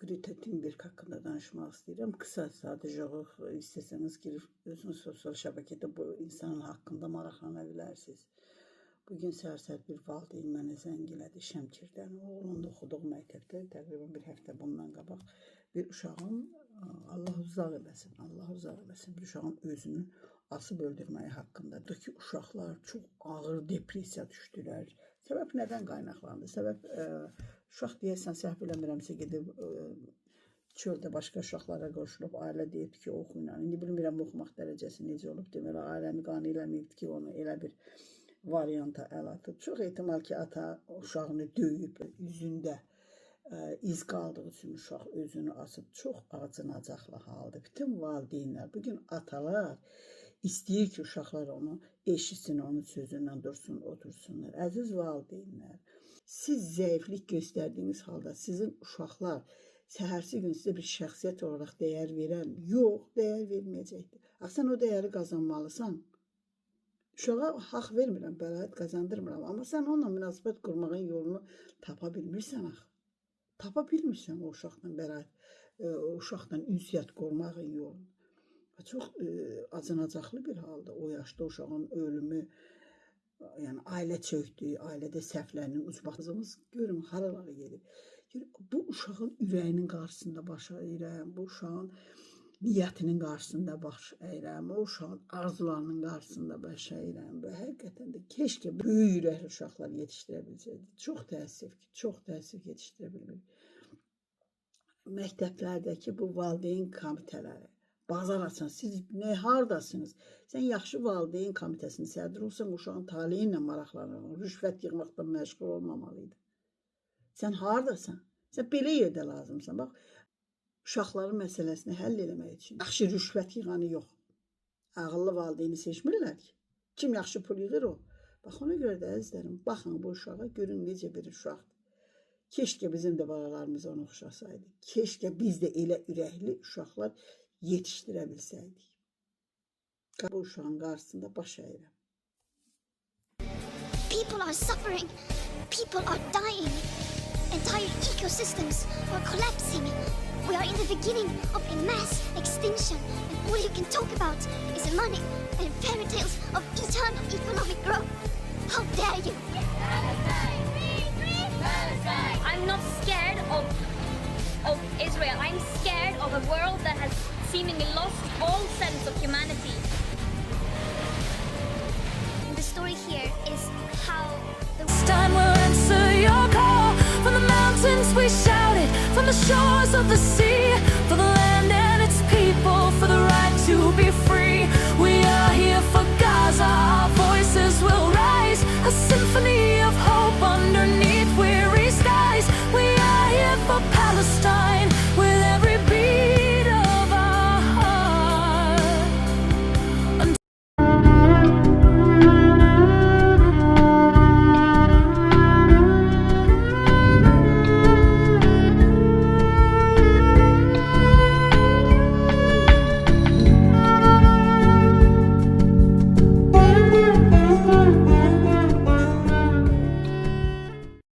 Greta Thunberg haqqında danışmaq istəyirəm. Qısa, sadəcə o istəsəniz girib özünüz sosial şəbəkədə bu insanın haqqında maraqlana bilərsiniz. Bugün səhər bir valideyn mənə zəng elədi Şəmkirdən. Oğlunda oxuduğu məktəbdə təqribən bir həftə bundan qabaq bir uşağın, Allah uzaq eləsin, bir uşağın özünü asıb öldürməyi haqqındadır ki, uşaqlar çox ağır depressiya düşdülər. Səbəb nədən qaynaqlandı? Səbəb uşaq deyəsən, səhv eləmirəmsə gedib çöldə başqa uşaqlara qoşulub, ailə deyib ki, oxuyun. İndi bilmirəm oxumaq dərəcəsi necə olub, deməli ailəni qane eləməyib ki, onu elə bir varianta əl atıb. Çox ehtimal ki, ata uşağını döyüb, üzündə iz qaldığı üçün uşaq özünü asıb. Çox acınacaqlı haldır. Bütün valideynlər, bugün atalar istəyir ki, uşaqlar onu eşitsin, onun sözündən dursun, otursunlar. Əziz valideynlər, siz zəiflik göstərdiyiniz halda sizin uşaqlar səhərsi gün sizə bir şəxsiyyət olaraq dəyər verən, yox, dəyər verməyəcəkdir. Sən o dəyəri qazanmalısan. Uşağa haqq vermirəm, bəraət qazandırmıram, amma sən onunla münasibət qurmağın yolunu tapa bilmirsən axı. Tapa bilmirsən o uşaqla bəraət, o uşaqla ünsiyyət qurmağın yolunu. Çox acınacaqlı bir halda o yaşda uşağın ölümü, yəni ailə çöktü, ailədə səhvlərinin ucbatımız görün haralara gedib. Bu uşağın ürəyinin qarşısında baş əyirəm, bu uşağın niyyətinin qarşısında baş əyirəm, o uşağın arzularının qarşısında baş əyirəm və həqiqətən də keşkə böyük ürəkli uşaqlar yetişdirə bilsəydik. Çox təəssüf ki, yetişdirə bilmirik. Məktəblərdəki bu valideyn komitələri, bazar açın, siz nə hardasınız? Sən yaxşı valideyn komitəsinin sədri olsan, uşağın taleyi ilə maraqlanır, rüşvət yığmaqdan məşğul olmamalıydı. Sən hardasan? Sən belə yerdə lazımsan. Bax, uşaqların məsələsini həll eləmək üçün yaxşı rüşvət yığanı yox. Ağıllı valideyni seçmirlər ki. Kim yaxşı pul yığır o? Bax, ona görə də əzizlərim, baxın bu uşağa, görün necə bir uşaqdır. Keşkə bizim də balalarımız onu oxşasaydı. Keşkə biz də elə ürəkli uşaqlar yetişdirə bilsəydik. Bu uşağın qarşısında baş əyirəm. People are suffering. People are dying. Entire ecosystems are collapsing. We are in the beginning of a mass extinction, and all you can talk about is money and fairy tales of eternal economic growth. How dare you? Palestine! Free Palestine! I'm not scared of Israel. I'm scared of a world that has seemingly lost all sense of humanity. The story here is how the This time we'll answer your call. From the mountains we shouted, from the shores of the sea.